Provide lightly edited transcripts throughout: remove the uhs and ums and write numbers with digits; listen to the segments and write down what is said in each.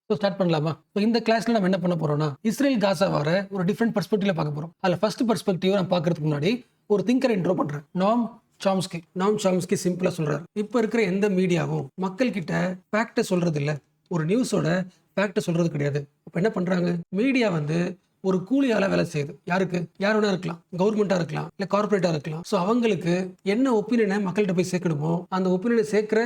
So start பண்ணலாமா? So இந்த கிளாஸ்ல நம்ம என்ன பண்ண போறோம்னா, இஸ்ரேல் காசா வார ஒரு டிஃபரெண்ட் பெர்ஸ்பெக்டிவ்ல பார்க்க போறோம். அதுல ஃபர்ஸ்ட் பெர்ஸ்பெக்டிவ் நான் பார்க்கறதுக்கு முன்னாடி ஒரு திங்கரை இன்ட்ரோ பண்றேன். நாம் சாம்ஸ்கி சிம்பிளா சொல்றாரு. இப்ப இருக்கிற எந்த மீடியாவும் மக்கள் கிட்ட ஃபேக்ட சொல்றது இல்ல. ஒரு நியூஸோட ஃபேக்ட சொல்றது கிடையாது. அப்ப என்ன பண்றாங்க? மீடியா வந்து ஒரு கூலியால வேலை செய்யுது. யாருக்கு? யார் வேணா இருக்கலாம். கவர்மெண்டா இருக்கலாம், இல்ல கார்ப்பரேட்டா இருக்கலாம். ஸோ அவங்களுக்கு என்ன ஒப்பீனியனை மக்கள்கிட்ட போய் சேர்க்கணுமோ, அந்த ஒப்பீனியனை சேர்க்கிற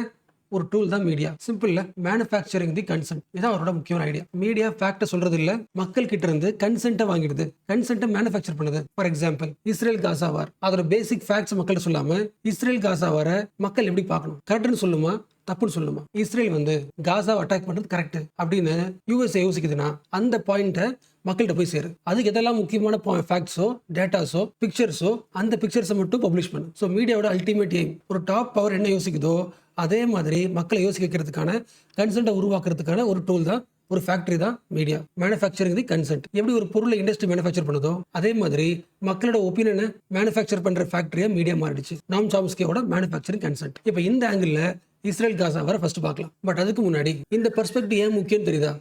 ஒரு டூல் தான் மீடியா. சிம்பிள்ல மேனுஃபேக்சரிங் தி கன்சென்ட். இதான் அவரோட முக்கியமான ஐடியா. மீடியா ஃபேக்ட சொல்றது இல்ல, மக்கள் கிட்ட இருந்து கன்சென்ட்டை வாங்கிடுது. கன்சென்ட்டை மேனுஃபேக்சர் பண்ணுது. ஃபார் எக்ஸாம்பிள் இஸ்ரேல் காசா வார். அதோட பேசிக் ஃபேக்ட்ஸ் மக்கள்கிட்ட சொல்லாம இஸ்ரேல் காசா வார மக்கள் எப்படி பார்க்கணும்? கரெக்ட்னு சொல்லுமா, தப்புன்னு சொல்லுமா? இஸ்ரேல் வந்து காசாவை அட்டாக் பண்றது கரெக்ட் அப்படின்னு யூஎஸ்ஏ யோசிக்குதுன்னா அந்த பாயிண்ட்டை மக்கள்கிட்ட போய் சேரு. அதுக்கு எதெல்லாம் முக்கியமான ஃபேக்ட்ஸோ, டேட்டாஸோ, பிக்சர்ஸோ அந்த பிக்சர்ஸை மட்டும் பப்ளிஷ் பண்ணு. ஸோ மீடியாவோட அல்டிமேட் எய்ம் ஒரு டாப் பவர் என்ன யோசிக்குதோ அதே மாதிரி மக்களை யோசிக்க வைக்கிறதுக்கான கன்சென்ட்டை உருவாக்குறதுக்கான ஒரு டூல் தான், ஒரு ஃபேக்டரி தான் மீடியா. மேனுஃபேக்சரிங் தி கன்சென்ட். எப்படி ஒரு பொருளை இண்டஸ்ட்ரி மேனுஃபேக்சர் பண்ணுதோ அதே மாதிரி மக்களோட ஒப்பீனியனை மேனுஃபேக்சர் பண்ற ஃபேக்டரியா மீடியா மாறிடுச்சு. நாம் சாம்ஸ்கியோட மேனுஃபேக்சரிங் கன்சென்ட். இப்போ இந்த ஆங்கிள் இஸ்ரேல் காசா வர ஃபர்ஸ்ட் பார்க்கலாம். பட் அதுக்கு முன்னாடி இந்த பெர்ஸ்பெக்டிவ் ஏன் முக்கியம் தெரியுதா?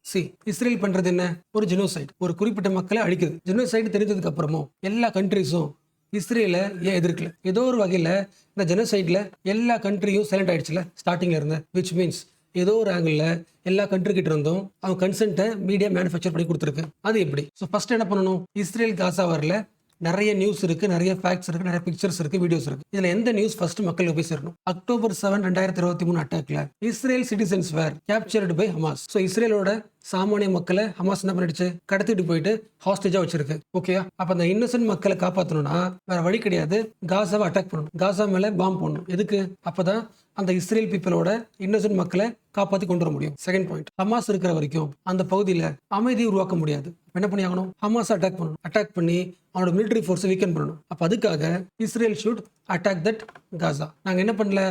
இஸ்ரேல் பண்றது என்ன? ஒரு ஜெனோசைட். ஒரு குறிப்பிட்ட மக்களை அழிக்குது. ஜெனோசைட் தெரிஞ்சதுக்கு அப்புறமும் எல்லா கண்ட்ரிஸும் இஸ்ரேல ஏன் எதிர்க்கல? ஏதோ ஒரு வகையில இந்த ஜெனோசைட்ல எல்லா கண்ட்ரியும் சைலண்ட் ஆயிடுச்சுல ஸ்டார்டிங்ல இருந்து. விச் மீன்ஸ் ஏதோ ஒரு ஆங்கிள் எல்லா கண்ட்ரி கிட்ட இருந்தும் அவங்க கன்சென்ட்டை மீடியா மேனுஃபேக்சர் பண்ணி கொடுத்துருக்கு. அது எப்படி? ஸோ ஃபர்ஸ்ட் என்ன பண்ணணும்? இஸ்ரேல் காசா வரல நிறைய நியூஸ் இருக்கு, நிறைய ஃபேக்ட்ஸ் இருக்கு, நிறைய பிக்சர்ஸ் இருக்கு, வீடியோஸ் இருக்கு. இதுல எந்த நியூஸ் ஃபர்ஸ்ட் மக்களுக்கு போய் சேரணும்? அக்டோபர் 7, 2023 அட்டாக்ல Israel citizens were captured by Hamas. So இஸ்ரேலோட சாமானிய மக்களை ஹமாஸ் என்ன பண்ணிடுச்சு? கடத்திட்டு போயிட்டு ஹாஸ்டேஜா வச்சிருக்கு. ஓகேயா? அப்ப அந்த இன்னசென்ட் மக்களை காப்பாற்றணும்னா வேற வழி கிடையாது, காசாவை அட்டாக் பண்ணணும். காசா மேல பாம்பு போடணும். எதுக்கு? அப்பதான் அந்த இஸ்ரேல் பீப்பிளோட இன்னசென்ட் மக்களை காப்பாற்றி கொண்டு வர முடியும். செகண்ட் பாயிண்ட், ஹமாஸ் இருக்கிற வரைக்கும் அந்த பகுதியில் அமைதியை உருவாக்க முடியாது. என்ன பண்ணி ஆகணும்? ஹமாஸ் அட்டாக் பண்ணணும். அட்டாக் பண்ணி அவனோட மிலிட்டரி ஃபோர்ஸை வீக்கன் பண்ணணும். அப்போ அதுக்காக இஸ்ரேல் ஷுட் அட்டாக் தட் காசா. நாங்கள் என்ன பண்ணல?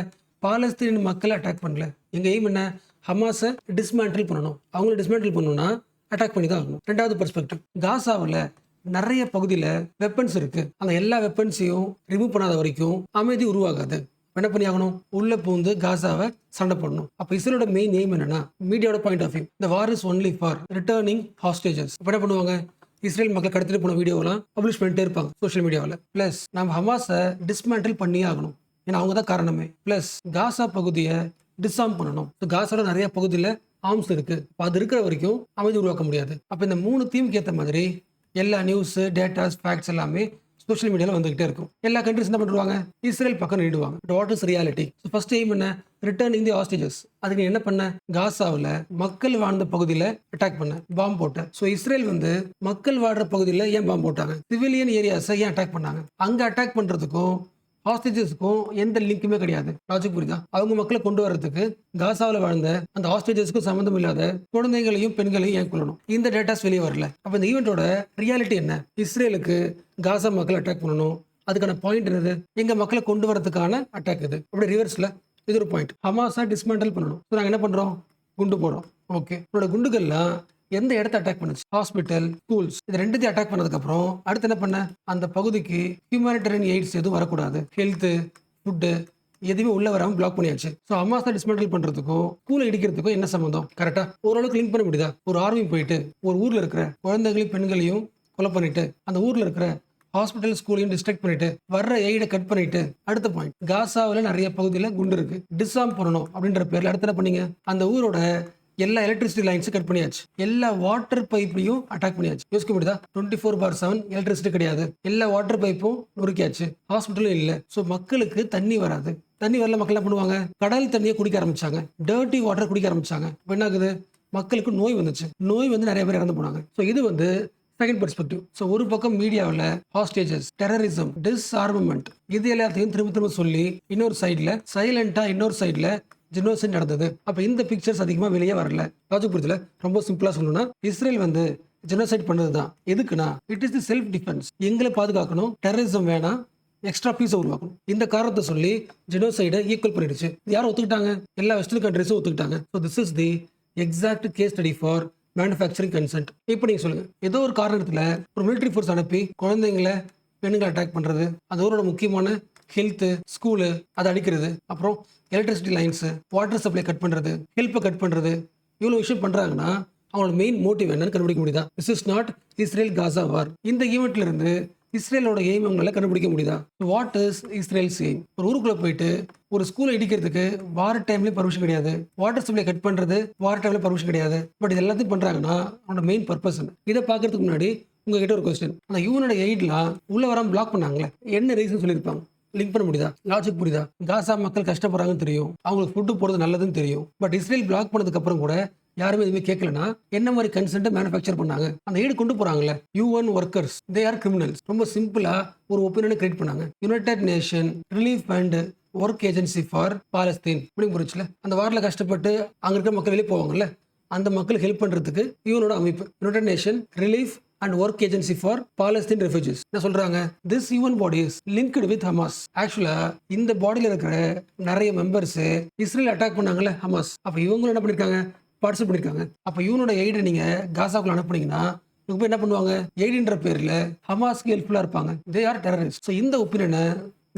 பாலஸ்தீன் மக்களை அட்டாக் பண்ணல. எங்க எய்ம் என்ன? ஹமாஸை டிஸ்மேண்டில் பண்ணணும். அவங்கள டிஸ்மேண்டில் பண்ணணும்னா அட்டாக் பண்ணி தான் ஆகணும். ரெண்டாவது பெர்ஸ்பெக்டிவ், காசாவில் நிறைய பகுதியில் வெப்பன்ஸ் இருக்கு. அந்த எல்லா வெப்பன்ஸையும் ரிமூவ் பண்ணாத வரைக்கும் அமைதி உருவாகாது. என்ன பண்ணி ஆகணும்? உள்ள பூந்து காசாவை சண்டை போடணும். அப்ப இஸ்ரேலோட மெயின் எய்ம் என்னன்னா, மீடியாவோட பாயிண்ட் ஆஃப் வியூ, இந்த war is only for returning hostages. இப்ப என்ன பண்ணுவாங்க? இஸ்ரேல் மக்கள் கடத்திட்டு போன வீடியோலாம் பப்ளிஷ் பண்ணிட்டே இருப்பாங்க சோஷியல் மீடியாவில். பிளஸ் நம்ம ஹமாஸை டிஸ்மேண்டில் பண்ணியே ஆகணும். ஏன்னா அவங்க தான் காரணமே. பிளஸ் காசா பகுதியை டிஸ்ஆர்ம் பண்ணணும். காசாவோட நிறைய பகுதியில் ஆர்ம்ஸ் இருக்கு. அது இருக்கிற வரைக்கும் அமைதி உருவாக்க முடியாது. அப்ப இந்த மூணு தீமுக்கு ஏற்ற மாதிரி எல்லா நியூஸ், டேட்டாஸ், ஃபேக்ட்ஸ் எல்லாமே சோஷியல் மீடியாவில் வந்துகிட்டே இருக்கும். எல்லா கண்ட்ரிஸ் என்ன பண்ணுவாங்க? இஸ்ரேல் பக்கம் நின்றுவாங்க. What is reality? First aim என்ன? Returning the hostages. அதுக்கு என்ன பண்ண? காசாவில் மக்கள் வாழ்ந்த பகுதியில் அட்டாக் பண்ண, பாம்பு போட்ட. ஸோ இஸ்ரேல் வந்து மக்கள் வாழ்ற பகுதியில் ஏன் பாம்பு போட்டாங்க? சிவிலியன் ஏரியாஸை ஏன் அட்டாக் பண்ணாங்க? அங்கே அட்டாக் பண்ணுறதுக்கும் ஹாஸ்டேஜஸ்க்கும் எந்த லிங்க்குமே கிடையாது. லாஜிக் புரியுதா? அவங்க மக்களை கொண்டு வர்றதுக்கு காசாவில் வாழ்ந்த அந்த ஹாஸ்டேஜஸ்க்கும் சம்மந்தம் இல்லாத குழந்தைகளையும் பெண்களையும் ஏன் கொள்ளணும்? இந்த டேட்டாஸ் வெளியே வரல. அப்ப இந்த ஈவெண்டோட ரியாலிட்டி என்ன? இஸ்ரேலுக்கு காசா மக்களை அட்டாக் பண்ணணும். அதுக்கான பாயிண்ட் என்னது? எங்க மக்களை கொண்டு வரதுக்கான அட்டாக் இது. அப்படி ரிவர்ஸ்ல இது ஒரு பாயிண்ட். ஹமாஸா டிஸ்மேண்டல் பண்ணணும். நாங்க என்ன பண்றோம்? குண்டு போடுறோம். ஓகே, உங்களோட குண்டுகள்லாம் எந்த இடத்த அட்டாக் பண்ணுச்சு? ஹாஸ்பிட்டல், ஸ்கூல்ஸ், இது ரெண்டுத்தையும் அட்டாக் பண்ணதுக்கு அப்புறம் அடுத்து என்ன பண்ண? அந்த பகுதிக்கு ஹியூமனிட்டரியன் எய்ட்ஸ் எதுவும் வரக்கூடாது. ஹெல்த், ஃபுட்டு எதுவுமே உள்ள வராம பிளாக் பண்ணியாச்சு. ஸோ ஹமாஸை டிஸ்மேண்டில் பண்றதுக்கும் ஸ்கூலை இடிக்கிறதுக்கும் என்ன சம்பந்தம்? கரெக்டா ஓரளவுக்கு லிங்க் பண்ண முடியுதா? ஒரு ஆர்மி போயிட்டு ஒரு ஊர்ல இருக்கிற குழந்தைகளையும் பெண்களையும் கொலை பண்ணிட்டு அந்த ஊர்ல இருக்கிற ஹாஸ்பிட்டல், ஸ்கூலையும் டிஸ்ட்ராக்ட் பண்ணிட்டு வர்ற எய்டை கட் பண்ணிட்டு அடுத்த பாயிண்ட், காசாவில் நிறைய பகுதியில் குண்டு இருக்கு, டிஸ்ஆர்ம் பண்ணணும் அப்படின்ற பேர்ல அடுத்து என்ன பண்ணீங்க? அந்த ஊரோட எல்லா எலக்ட்ரிசிட்டி லைன்ஸும் கட் பண்ணியாச்சு. எல்லா வாட்டர் பைப்பையும் அட்டாக் பண்ணியாச்சு. யோசிக்க முடியுதா? 24/7 எலக்ட்ரிசிட்டி கிடையாது. எல்லா வாட்டர் பைப்பும் நொறுக்கியாச்சு. ஹாஸ்பிட்டலும் இல்லை. ஸோ மக்களுக்கு தண்ணி வராது. தண்ணி வரல, மக்கள் என்ன பண்ணுவாங்க? கடல் தண்ணியை குடிக்க ஆரம்பிச்சாங்க. டர்ட்டி வாட்டர் குடிக்க ஆரம்பிச்சாங்க. இப்போ என்ன ஆகுது? மக்களுக்கு நோய் வந்துச்சு. நோய் வந்து நிறைய பேர் இறந்து போனாங்க. ஸோ இது வந்து செகண்ட் பெர்ஸ்பெக்டிவ். ஸோ ஒரு பக்கம் மீடியாவில் ஹாஸ்டேஜஸ், டெரரிசம், டிஸ்ஆர்மமெண்ட் இது எல்லாத்தையும் திரும்ப திரும்ப சொல்லி இன்னொரு சைட்ல சைலண்டா இன்னொரு சைட்ல ஜெனோசைட் நடந்தது. அப்ப இந்த பிக்சர்ஸ் அதிகமா வெளியே வரல. லாஜிக் புரியல. ரொம்ப சிம்பிளா சொல்லணும்னா இஸ்ரேல் வந்து ஜெனோசைட் பண்ணதுதான். எதுக்குன்னா it is the self defence. எங்களை பாதுகாக்கணும், டெரரிசம் வேணாம், எக்ஸ்ட்ரா பீஸ் உருவாக்கணும். இந்த காரணத்தை சொல்லி ஜெனோசைடை ஈக்குவல் பண்ணிடுச்சு. யாரும் ஒத்துக்கிட்டாங்க? எல்லா வெஸ்டர்ன் கண்ட்ரிஸும் ஒத்துக்கிட்டாங்க. So this is the exact case study for manufacturing consent. இப்போ நீங்க சொல்லுங்க, ஏதோ ஒரு காரணத்துல ஒரு மிலிட்டரி ஃபோர்ஸ் அனுப்பி குழந்தைங்களை, பெண்களை அட்டாக் பண்றது, அது ஊரோட முக்கியமான ஹெல்த், ஸ்கூலு அதை அடிக்கிறது, அப்புறம் electricity lines, water supply cut பண்றது, ஹெல்ப்பை கட் பண்றது, இவ்வளோ விஷயம் பண்றாங்கன்னா அவங்களோட மெயின் மோட்டிவ் என்னன்னு கண்டுபிடிக்க முடியுதா? This is not Israel Gaza war. இந்த ஈவெண்ட்ல இருந்து இஸ்ரேலோட எய்ம் அவங்களால கண்டுபிடிக்க முடியுதா? What is Israel's aim? ஒரு ஊருக்குள்ள போயிட்டு ஒரு ஸ்கூலை இடிக்கிறதுக்கு வார் டைம்லயும் பர்மிஷன் கிடையாது, வாட்டர் சப்ளை கட் பண்றது வார் டைம்ல பர்மிஷன் கிடையாது. பட் இது எல்லாத்தையும் பண்றாங்கன்னா அவனோட மெயின் பர்பஸ் என்ன? இதை பாக்குறதுக்கு முன்னாடி உங்ககிட்ட ஒரு கொஸ்டின். அந்த யூனோட எய்ட்லாம் உள்ள வராம பிளாக் பண்ணாங்களே, என்ன ரீசன் சொல்லியிருப்பாங்க? லிங்க் பண்ண முடியுதா? லாஜிக் புரியுதா? காசா மக்கள் கஷ்டப்படுறாங்கன்னு தெரியும், அவங்களுக்கு ஃபுட்டு போறது நல்லதுன்னு தெரியும். பட் இஸ்ரேல் பிளாக் பண்ணதுக்கு அப்புறம் கூட யாருமே எதுவுமே கேட்கலனா என்ன மாதிரி கன்சென்ட் மேனுஃபேக்சர் பண்ணாங்க? அந்த ஈடு கொண்டு போறாங்கல்ல, UN workers they are criminals. ரொம்ப சிம்பிளா ஒரு ஒப்பீனியனை கிரியேட் பண்ணாங்க. United Nation relief and work agency for Palestine இப்படி புரிச்சுல. அந்த வாரில் கஷ்டப்பட்டு அங்க இருக்கிற மக்கள் வெளியே போவாங்கல்ல, அந்த மக்களுக்கு ஹெல்ப் பண்றதுக்கு யூனோட அமைப்பு United Nation relief and work agency for Palestine refugees என்ன சொல்றாங்க? This UN body is linked with Hamas. ஆக்சுவலா இந்த பாடியில இருக்கிற நிறைய மெம்பர்ஸ் இஸ்ரேல் அட்டாக் பண்ணாங்கல்ல ஹமாஸ், அப்ப இவங்களும் என்ன பண்ணிருக்காங்க? பார்ட்டிசிபேட் பண்ணிருக்காங்க. அப்ப யூனோட எய்டை நீங்க காசாக்குள்ள அனுப்புனீங்கன்னா இவங்க போய் என்ன பண்ணுவாங்க? எய்டுன்ற பேர்ல ஹமாஸ்க்கு ஹெல்ப்ஃபுல்லா இருப்பாங்க. They are terrorist. ஸோ இந்த ஒப்பீனியனை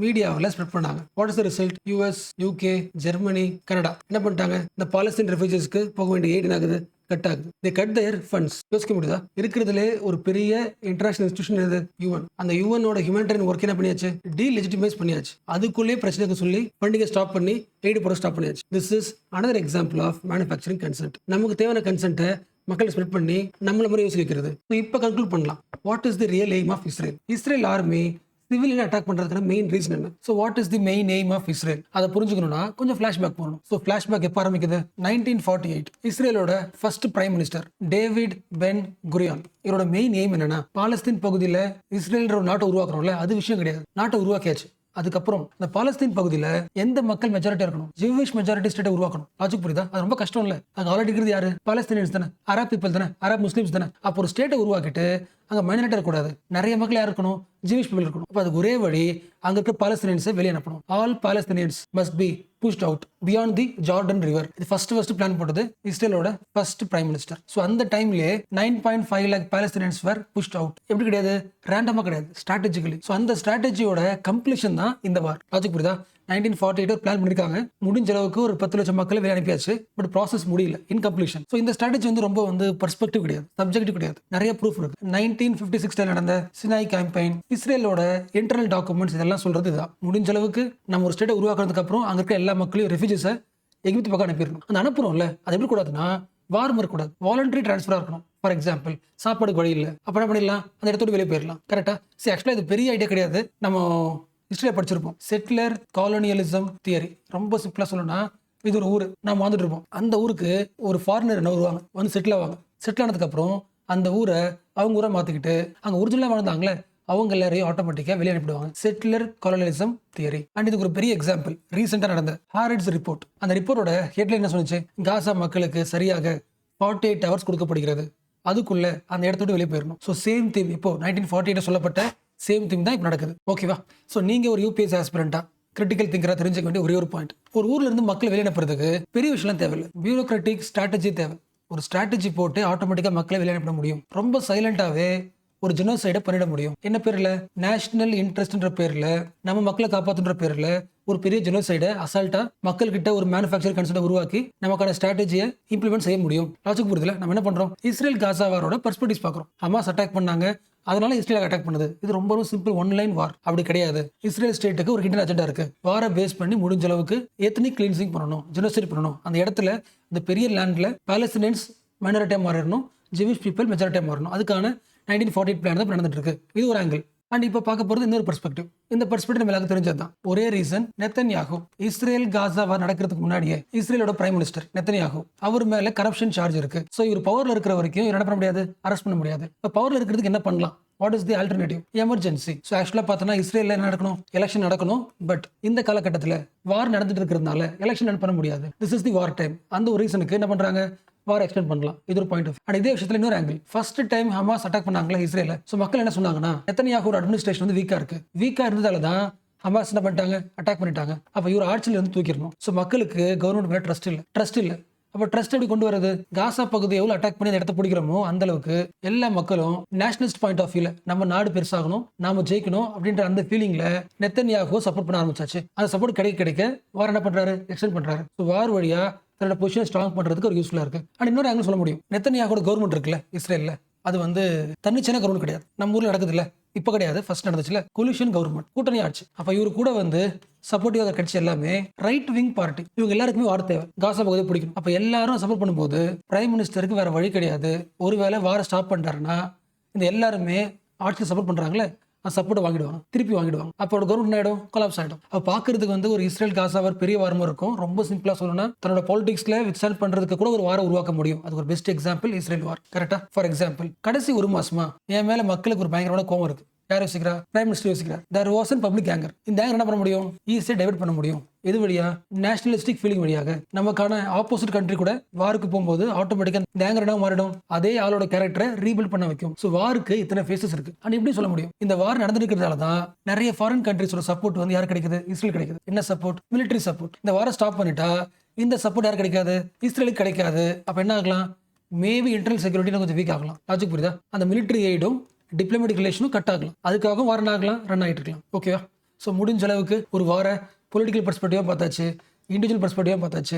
மீடியாவில் ஸ்ப்ரெட் பண்ணாங்க. What is the result? US, UK, Germany, Canada என்ன பண்ணிட்டாங்க? இந்த பாலஸ்தீன் ரெஃப்யூஜிஸ்க்கு போக வேண்டிய எய்டு ஆகுது, கட் ஆகுது. They cut their funds. யோசிக்க முடியுதா? இருக்கிறதுலே ஒரு பெரிய இன்டர்நேஷனல் இன்ஸ்டிடியூஷன் எது? யூஎன். அந்த யூஎனோட ஹியூமனிடேரியன் ஒர்க் என்ன பண்ணியாச்சு? டீலெஜிட்டிமைஸ் பண்ணியாச்சு. அதுக்குள்ளே பிரச்சனைக்கு சொல்லி ஃபண்டிங்கை ஸ்டாப் பண்ணி எய்டு போட ஸ்டாப் பண்ணியாச்சு. This is another example of manufacturing consent. நமக்கு தேவையான கன்சென்ட்டை மக்கள் ஸ்ப்ரெட் பண்ணி நம்மள மாதிரி யோசிக்க வைக்கிறது. இப்போ கன்க்ளூட் பண்ணலாம். What is the real aim of Israel? Israel army civilian attack பண்றதுக்கான மெயின் ரீசன் என்ன? So what is the main aim of Israel? அதை புரிஞ்சுக்கணும்னா கொஞ்சம் ஃபிளாஷ்பேக் போகணும். ஸோ ஃபிளாஷ்பேக் எப்போ ஆரம்பிக்குது? 1948 இஸ்ரேலோட first prime minister David Ben Gurion. இவரோட மெயின் எய்ம் என்னன்னா, பாலஸ்தீன் பகுதியில் இஸ்ரேல் ஒரு நாட்டை உருவாக்குறோம்ல, அது விஷயம் கிடையாது. நாட்டை உருவாக்கியாச்சு. அதுக்கப்புறம் இந்த பாலஸ்தீன் பகுதியில எந்த மக்கள் மெஜாரிட்டி இருக்கணும்? ஜூவிஷ் மெஜாரிட்டி ஸ்டேட்டை உருவாக்கணும். லாஜிக் புரியுதா? அது ரொம்ப கஷ்டம் இல்ல. அங்க ஆல்ரெடி இருக்கிறது யாரு? பாலஸ்தீனியன்ஸ் தானே, அரப் பீப்பிள் தானே, அரப் முஸ்லிம்ஸ் தானே. அப்போ ஒரு ஸ்டேட்டை உருவாக்கிட்டு அங்க மைனாரிட்டி இருக்கக்கூடாது, நிறைய மக்கள் யார் இருக்கணும்? ஜூவிஷ் பீப்பிள் இருக்கணும். அப்போ அதுக்கு ஒரே வழி அங்க இருக்க பாலஸ்தீனியன்ஸை வெளியே அனுப்பணும். All Palestinians must be pushed out beyond the Jordan river. இது ஃபர்ஸ்ட் பிளான் போட்டது இஸ்ரேலோட ஃபர்ஸ்ட் பிரைம் மினிஸ்டர். ஸோ அந்த டைம்லேயே 9.5 lakh Palestinians were pushed out. எப்படி கிடையாது? ரேண்டமா கிடையாது, ஸ்ட்ராட்டஜிக்கலி. ஸோ அந்த ஸ்ட்ராட்டஜியோட கம்ப்ளீஷன் தான் இந்த வார். லாஜிக் புரியுதா? 1948 ஒரு பிளான் பண்ணிருக்காங்க. முடிஞ்ச அளவுக்கு ஒரு 10 லட்சம் மக்களை வெளியே அனுப்பியாச்சு. பட் ப்ராசஸ் முடியல, இன்கம்ப்ளீஷன். ஸோ இந்த ஸ்ட்ராட்டஜி வந்து ரொம்ப பர்ஸ்பெக்டிவ் கிடையாது, சப்ஜெக்டிவ் கிடையாது. நிறைய ப்ரூஃப் இருக்கு. 1956 நடந்த சினாய் கேம்பெயின், இஸ்ரேலோட இன்டர்னல் டாக்குமெண்ட்ஸ் இதெல்லாம் சொல்றது இதுதான். முடிஞ்ச அளவுக்கு நம்ம ஒரு ஸ்டேட்டை உருவாக்குறதுக்கு அப்புறம் அங்க இருக்க எல்லா மக்களையும் ரெஃப்யூஜிஸை எகிப்து பக்கம் அனுப்பிடணும். அந்த அனுப்புறோம்ல, அது எப்படி கூடாதுன்னா வார் இருக்கக்கூடாது, வாலண்டரி டிரான்ஸ்ஃபரா இருக்கணும். ஃபார் எக்ஸாம்பிள், சாப்பாடு வழி இல்லை, அப்ப என்ன பண்ணிடலாம்? அந்த இடத்தோடு வெளியே போயிடலாம். கரெக்டா? சரி, ஆக்சுவலா இது பெரிய ஐடியா கிடையாது. நம்ம ஹிஸ்டரியை படிச்சிருப்போம். செட்டிலர் காலோனியலிசம் தியரி. ரொம்ப சிம்பிளா சொல்லணும்னா, இது ஒரு ஊர், நாம் வாழ்ந்துட்டு இருப்போம். அந்த ஊருக்கு ஒரு ஃபாரினர் என்ன வருவாங்க, வந்து செட்டில் ஆவாங்க. செட்டில் ஆனதுக்கு அப்புறம் அந்த ஊரை அவங்க ஊரை மாத்திக்கிட்டு அங்க ஒரிஜினலா வாழ்ந்தாங்களே அவங்க எல்லாரையும் ஆட்டோமேட்டிக்கா வெளியே அனுப்பிடுவாங்க. செட்டிலர் காலோனியலிசம் தியரி. அண்ட் இதுக்கு ஒரு பெரிய எக்ஸாம்பிள் ரீசெண்டா நடந்த ஹாரிட்ஸ் ரிப்போர்ட். அந்த ரிப்போர்ட்டோட ஹெட்லைன் என்ன சொன்னிச்சு? காசா மக்களுக்கு சரியாக 48 hours கொடுக்கப்படுகிறது, அதுக்குள்ள அந்த இடத்தோடு வெளியே போயிடணும். ஸோ சேம் தீம் இப்போ 1948 சொல்லப்பட்ட சேம் தீம் தான் இப்போ நடக்குது. ஓகேவா? ஸோ நீங்க ஒரு யூபிஎஸ்சி ஆஸ்பிரண்டா, கிரிட்டிக்கல் திங்கரா தெரிஞ்சுக்க வேண்டிய ஒரே ஒரு பாயிண்ட், ஒரு ஊர்ல இருந்து மக்கள் வெளியே அனுப்புறதுக்கு பெரிய விஷயம் தேவையில்லை, பியூரோக்ராட்டிக் ஸ்ட்ராட்டஜி தேவை. ஒரு ஸ்ட்ராட்டஜி போட்டு ஆட்டோமேட்டிக்கா மக்களை வெளியே அனுப்ப முடியும். ரொம்ப சைலண்டாவே ஒரு ஜெனோசைடை பண்ணிட முடியும். என்ன பேர்ல? நேஷனல் இன்ட்ரெஸ்ட்ன்ற பேர்ல, நம்ம மக்களை காப்பாத்துன்ற பேர்ல ஒரு பெரிய ஜெனோசைடை அசால்ட்டா மக்கள் கிட்ட ஒரு மேனுஃபேக்சர் கன்செப்டை உருவாக்கி நமக்கான ஸ்ட்ராட்டஜியை இம்ப்ளிமெண்ட் செய்ய முடியும். லாஜிக் புரியுதுல? நம்ம என்ன பண்றோம்? இஸ்ரேல் காசாவாரோட பெர்ஸ்பெக்டிவ்ஸ் பார்க்குறோம். ஹமாஸ் அட்டாக் பண்ணாங்க, அதனால இஸ்ரேல் அட்டாக் பண்ணுது. இது ரொம்ப சிம்பிள் ஒன்லைன் வார். அப்படி கிடையாது. இஸ்ரேல் ஸ்டேட்டுக்கு ஒரு ஹிடன் அஜெண்டா இருக்கு. வாரை பேஸ் பண்ணி முடிஞ்ச அளவுக்கு எத்தனிக் கிளீன்சிங் பண்ணணும், ஜெனோசைட் பண்ணணும். அந்த இடத்துல இந்த பெரிய லேண்ட்ல பாலஸ்தீனியன்ஸ் மைனாரிட்டியா மாறிடணும், ஜூவிஷ் பீப்பிள் மெஜாரிட்டியா மாறணும். அதுக்கான 1948 பிளான் தான் நடந்துட்டு இருக்கு. இது ஒரு ஆங்கிள். அண்ட் இப்போ பார்க்க போறது இன்னொரு பெர்ஸ்பெக்டிவ். இந்த பெர்ஸ்பெக்டிவ் நம்ம எல்லாருக்கும் தெரிஞ்சதுதான். ஒரே ரீசன், நெத்தன்யாகு. இஸ்ரேல் காசா வார் நடக்கிறதுக்கு முன்னாடியே இஸ்ரேலோட பிரைம் மினிஸ்டர் நெத்தன்யாகு, அவர் மேல கரப்ஷன் சார்ஜ் இருக்கு. ஸோ இவர் பவர்ல இருக்கிற வரைக்கும் இவர் என்ன பண்ண முடியாது? அரெஸ்ட் பண்ண முடியாது. இப்போ பவர்ல இருக்கிறதுக்கு என்ன பண்ணலாம்? What is the alternative? Emergency. So ஆக்சுவலா பார்த்தோன்னா இஸ்ரேல்ல என்ன நடக்கணும்? எலெக்ஷன் நடக்கணும். பட் இந்த காலகட்டத்தில் வார் நடந்துட்டு இருக்கிறதுனால எலெக்ஷன் பண்ண முடியாது. This is the war time. அந்த ஒரு ரீசனுக்கு என்ன பண்றாங்க? வார் எக்ஸ்டெண்ட் பண்ணலாம். இது ஒரு பாயிண்ட் ஆஃப். அண்ட் இதே விஷயத்துல இன்னொரு angle, first time Hamas attack பண்ணாங்களா இஸ்ரேல. ஸோ மக்கள் என்ன சொன்னாங்கன்னா, நெத்தன்யாகு அட்மினிஸ்ட்ரேஷன் வந்து வீக்கா இருக்கு. வீக்கா இருந்ததால தான் ஹமாஸ் என்ன பண்ணிட்டாங்க? அட்டாக் பண்ணிட்டாங்க. அப்ப இவர் ஆட்சியில இருந்து தூக்கிடணும். ஸோ மக்களுக்கு கவர்மெண்ட் மேல ட்ரஸ்ட் இல்ல. அப்ப ட்ரஸ்ட் எப்படி கொண்டு வரது? காசா பகுதியை எவ்வளவு அட்டாக் பண்ணி அந்த இடத்த பிடிக்கிறோமோ அந்த அளவுக்கு எல்லா மக்களும் நேஷனலிஸ்ட் பாயிண்ட் ஆஃப் வியூல நம்ம நாடு பெருசாகணும், நாம ஜெயிக்கணும் அப்படின்ற அந்த ஃபீலிங்ல நெத்தன்யாகு சப்போர்ட் பண்ண ஆரம்பிச்சாச்சு. அந்த சப்போர்ட் கிடைக்க வார் என்ன பண்றாரு? எக்ஸ்டெண்ட் பண்றாரு. வார் வழியா தன்னோட பொசிஷனை ஸ்ட்ராங் பண்றதுக்கு ஒரு யூஸ்ஃபுல்லா இருக்கு. அண்ட் இன்னொரு ஆங்கிள் சொல்ல முடியும், நெத்தனியாகோட கவர்மெண்ட் இருக்குல்ல இஸ்ரேல்ல, அது வந்து தன்னிச்சையான கவர்மெண்ட் கிடையாது. நம்ம ஊர்ல நடக்குது இல்ல, இப்ப கிடையாது, ஃபர்ஸ்ட் நடந்துச்சுல, கொலிஷன் கவர்மெண்ட், கூட்டணி ஆட்சி. அப்ப இவரு கூட வந்து சப்போர்ட்டிவ் கட்சி எல்லாமே ரைட் விங் பார்ட்டி. இவங்க எல்லாருக்குமே வார் தேவை, காசா பகுதியை பிடிக்கும். அப்ப எல்லாரும் சப்போர்ட் பண்ணும்போது பிரைம் மினிஸ்டருக்கு வேற வழி கிடையாது. ஒருவேளை வார ஸ்டாப் பண்ணிட்டாருன்னா இந்த எல்லாருமே ஆட்சியில் சப்போர்ட் பண்றாங்களே, சப்போர்ட் வாங்கிடுவாங்க, திருப்பி வாங்கிடுவாங்க. அப்போ கவர்மெண்ட் ஆயிடும், கொலாப்ஸ் ஆயிடும். அப்போ பாக்குறதுக்கு வந்து ஒரு இஸ்ரேல் காசாவர் பெரிய வாரமும் இருக்கும். ரொம்ப சிம்பிளா சொல்லணும்னா தன்னோட பாலிடிக்ஸ்ல வித்ஸ்டாண்ட் பண்றதுக்கு கூட ஒரு வாரம் உருவாக்க முடியும். அது ஒரு பெஸ்ட் எக்ஸாம்பிள் இஸ்ரேல் வார். கரெக்டா? ஃபார் எக்ஸாம்பிள், கடைசி ஒரு மாசமா என் மேல மக்களுக்கு ஒரு பயங்கரமான கோவம் இருக்கு. யார் யோசிக்கிறா? பிரைம் மினிஸ்டர் யோசிக்கிறார். There was an public anger. இந்த ஆங்கர் என்ன பண்ண முடியும்? ஈஸியா டைவர்ட் பண்ண முடியும். எது வழியா? நேஷனலிஸ்டிக் ஃபீலிங் வழியாக. நமக்கான ஆப்போசிட் கண்ட்ரி கூட வாருக்கு போகும்போது ஆட்டோமேட்டிக்கா இந்த ஆங்கர் என்ன மாறிடும்? அதே ஆளோட கேரக்டரை ரீபில்ட் பண்ண வைக்கும். ஸோ வாருக்கு இத்தனை ஃபேஸஸ் இருக்கு. அண்ட் இப்படி சொல்ல முடியும், இந்த வார் நடந்திருக்கிறதால தான் நிறைய ஃபாரின் கண்ட்ரிஸோட சப்போர்ட் வந்து யார் கிடைக்குது? இஸ்ரேல் கிடைக்குது. என்ன சப்போர்ட்? Military support. இந்த வாரை ஸ்டாப் பண்ணிட்டா இந்த சப்போர்ட் யார் கிடைக்காது? இஸ்ரேலுக்கு கிடைக்காது. அப்ப என்ன ஆகலாம்? மேபி இன்டர்னல் செக்யூரிட்டி கொஞ்சம் வீக் ஆகலாம். லாஜிக் புரியுதா? அந்த மிலிட்டரி எய்டும் டிப்ளமேட்டிக் ரிலேஷனும் கட் ஆகலாம். அதுக்காகவும் வாரம் ஆகலாம், ரன் ஆகிட்டு இருக்கலாம். ஓகேவா? ஸோ முடிஞ்ச அளவுக்கு ஒரு வார பொலிட்டிக்கல் பெர்ஸ்பெக்டிவாக பார்த்தாச்சு, இண்டிவிஜுவல் பெர்ஸ்பெக்டிவாக பார்த்தாச்சு,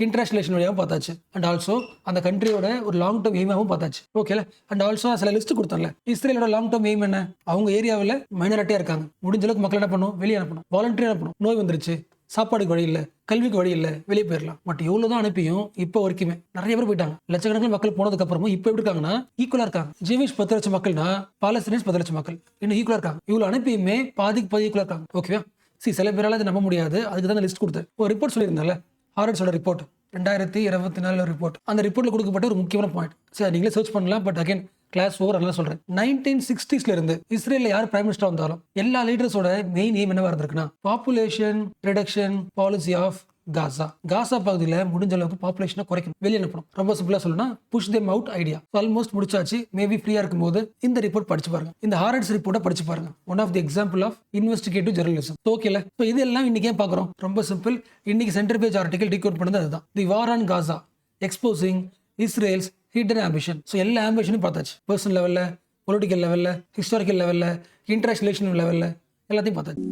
இன்டர்நேஷனல் ரிலேஷன் வழியாகவும் பார்த்தாச்சு, அண்ட் ஆல்சோ அந்த கண்ட்ரியோட ஒரு லாங் டேர்ம் எய்மாகவும் பார்த்தாச்சு. ஓகேல? அண்ட் ஆல்சோ சில லிஸ்ட் கொடுத்தாங்கல்ல, இஸ்ரேலோட லாங் டேர்ம் எய்ம் என்ன? அவங்க ஏரியாவில் மைனாரிட்டியாக இருக்காங்க, முடிஞ்ச அளவுக்கு மக்கள் என்ன பண்ணணும்? வெளியே அனுப்பணும், வாலண்டியர் அனுப்பணும். நோய் வந்துருச்சு, சாப்பாடுக்கு வழி இல்லை, கல்விக்கு வழி இல்லை, வெளியே போயிடலாம். பட் எவ்வளவுதான் அனுப்பியும் இப்போ வரைக்குமே நிறைய பேர் போயிட்டாங்க. லட்சக்கணக்கில் மக்கள் போனதுக்கு அப்புறமும் இப்போ எப்படி இருக்காங்கன்னா ஈக்குவலா இருக்காங்க. ஜீவிஷ் 10 லட்சம் மக்கள்னா பாலஸ்தீனியன்ஸ் 10 லட்சம் மக்கள் இன்னும் ஈக்குவலா இருக்காங்க. இவ்வளவு அனுப்பியுமே பாதிக்கு பாதி ஈக்குவலா இருக்காங்க. ஓகேவா? சில பேரால அதை நம்ப முடியாது. அதுக்கு தான் லிஸ்ட் கொடுத்தேன். ஒரு ரிப்போர்ட் சொல்லியிருந்தால, ஹாரட்ஸோட ரிப்போர்ட் 2024 ரிப்போர்ட். அந்த ரிப்போர்ட்ல கொடுக்கப்பட்ட ஒரு முக்கியமான பாயிண்ட். சரி, நீங்களே சர்ச் பண்ணலாம். பட் அகைன் கிளாஸ் ஓவர் அதெல்லாம் சொல்றேன். 1960s இருந்து இஸ்ரேல்ல யார் பிரைம் மினிஸ்டர் வந்தாலும் எல்லா லீடர்ஸோட மெயின் எய்ம் என்னவா இருந்திருக்குன்னா, population reduction policy of Gaza பகுதியில் முடிஞ்ச அளவுக்கு பாப்புலேஷனை குறைக்கணும், வெளியே அனுப்பணும். ரொம்ப சிம்பிளா சொல்லணும்னா push them out idea. Almost முடிச்சாச்சு. மேபி ஃப்ரீயா இருக்கும்போது இந்த ரிப்போர்ட் படிச்சு பாருங்க, இந்த ஹாரட்ஸ் ரிப்போர்ட்டை படிச்சு பாருங்க. One of the example of investigative journalism. ஓகேல? ஸோ இது எல்லாம் இன்னைக்கு ஏன் பார்க்குறோம்? ரொம்ப சிம்பிள். இன்னைக்கு சென்டர் பேஜ் ஆர்டிகல் டீகோட் பண்ணது அதுதான். The war on Gaza exposing Israel's hidden ambition. So எல்லா ஆம்பிஷனும் பார்த்தாச்சு. பர்சனல் லெவலில், பொலிட்டிக்கல் லெவலில், ஹிஸ்டாரிக்கல் லெவலில், இன்டர்நேஷனல் ரிலேஷன் லெவலில் எல்லாத்தையும் பார்த்தாச்சு.